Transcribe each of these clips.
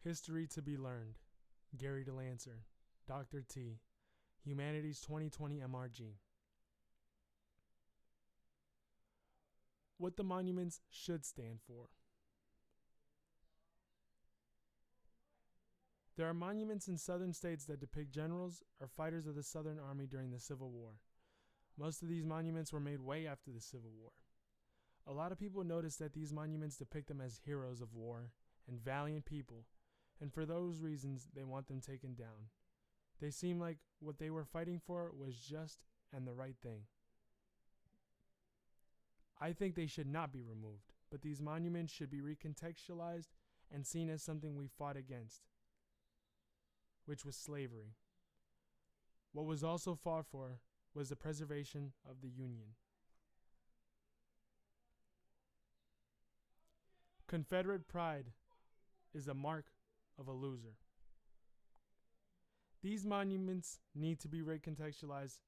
History to be learned. Gary DeLancer, Dr. T, Humanities 2020 MRG. What the monuments should stand for. There are monuments in southern states that depict generals or fighters of the Southern Army during the Civil War. Most of these monuments were made way after the Civil War. A lot of people notice that these monuments depict them as heroes of war and valiant people, and for those reasons they want them taken down. They seem like what they were fighting for was just and the right thing. I think they should not be removed, but these monuments should be recontextualized and seen as something we fought against, which was slavery. What was also fought for was the preservation of the Union. Confederate pride is a mark of a loser. These monuments need to be recontextualized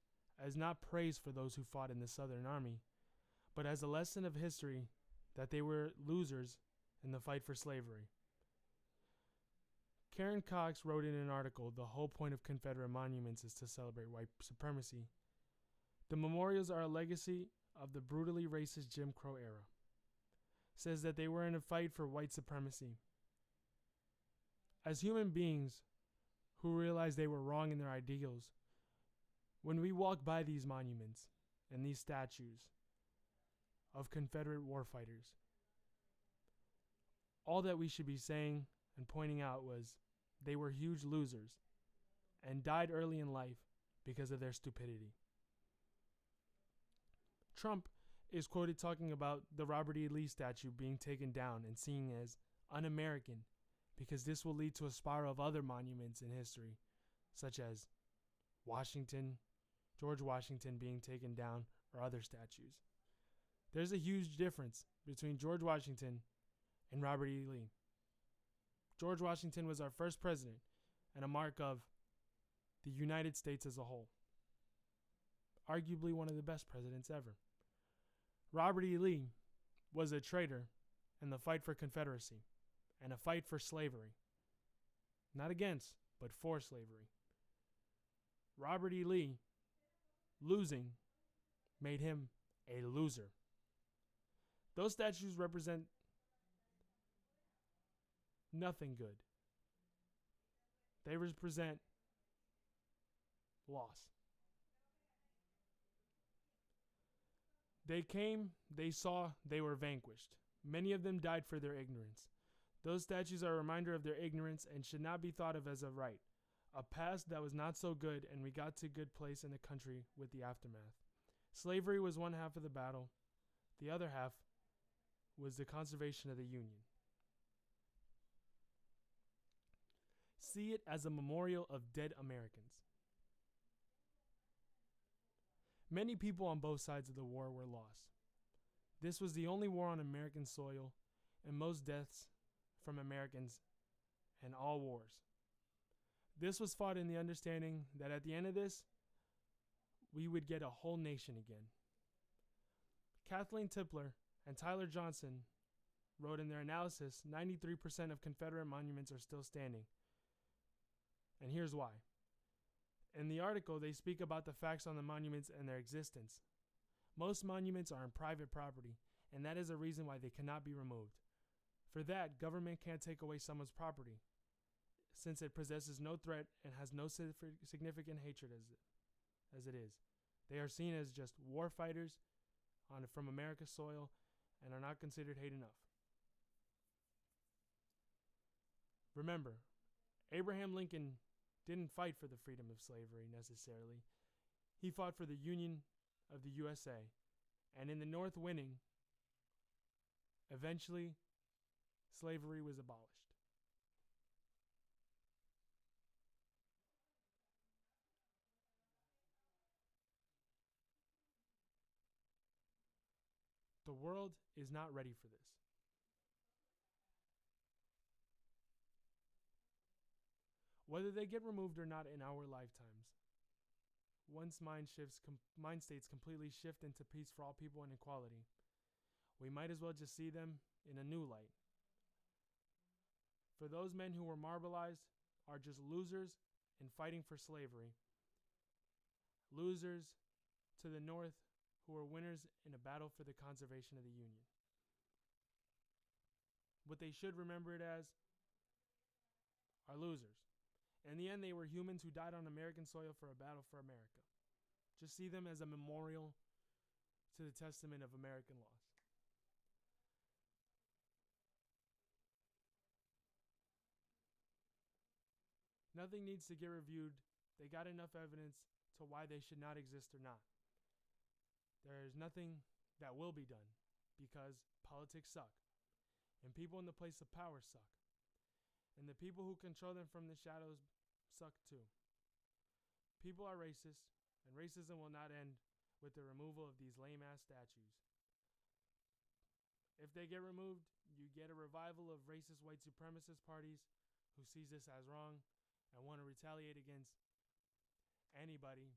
as not praise for those who fought in the Southern Army, but as a lesson of history that they were losers in the fight for slavery. Karen Cox wrote in an article, "The whole point of Confederate monuments is to celebrate white supremacy. The memorials are a legacy of the brutally racist Jim Crow era." Says that they were in a fight for white supremacy. As human beings who realized they were wrong in their ideals, when we walk by these monuments and these statues of Confederate warfighters, all that we should be saying and pointing out was they were huge losers and died early in life because of their stupidity. Trump is quoted talking about the Robert E. Lee statue being taken down and seen as un-American because this will lead to a spiral of other monuments in history, such as George Washington being taken down, or other statues. There's a huge difference between George Washington and Robert E. Lee. George Washington was our first president and a mark of the United States as a whole. Arguably one of the best presidents ever. Robert E. Lee was a traitor in the fight for Confederacy and a fight for slavery. Not against, but for slavery. Robert E. Lee losing made him a loser. Those statues represent nothing good. They represent loss. They came, they saw, they were vanquished. Many of them died for their ignorance. Those statues are a reminder of their ignorance and should not be thought of as a right, a past that was not so good, and we got to a good place in the country with the aftermath. Slavery was one half of the battle. The other half was the conservation of the Union. See it as a memorial of dead Americans. Many people on both sides of the war were lost. This was the only war on American soil, and most deaths from Americans in all wars. This was fought in the understanding that at the end of this, we would get a whole nation again. Kathleen Tipler and Tyler Johnson wrote in their analysis, 93% of Confederate monuments are still standing. And here's why. In the article, they speak about the facts on the monuments and their existence. Most monuments are on private property, and that is a reason why they cannot be removed. For that, government can't take away someone's property, since it possesses no threat and has no significant hatred as it is. They are seen as just war fighters from America's soil and are not considered hate enough. Remember, Abraham Lincoln didn't fight for the freedom of slavery necessarily. He fought for the Union of the USA, and in the North winning, eventually slavery was abolished. The world is not ready for this. Whether they get removed or not in our lifetimes, once mind states completely shift into peace for all people and equality, we might as well just see them in a new light. For those men who were marbleized are just losers in fighting for slavery. Losers to the North who were winners in a battle for the conservation of the Union. What they should remember it as are losers. In the end, they were humans who died on American soil for a battle for America. Just see them as a memorial to the testament of American loss. Nothing needs to get reviewed. They got enough evidence to why they should not exist or not. There is nothing that will be done because politics suck. And people in the place of power suck. And the people who control them from the shadows suck too. People are racist, and racism will not end with the removal of these lame-ass statues. If they get removed, you get a revival of racist white supremacist parties who sees this as wrong and want to retaliate against anybody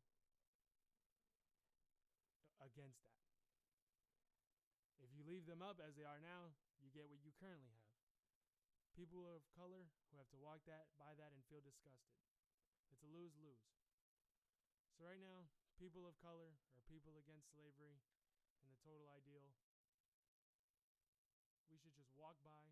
against that. If you leave them up as they are now, you get what you currently have. People of color who have to walk by that and feel disgusted. It's a lose-lose. So right now, people of color or people against slavery and the total ideal, we should just walk by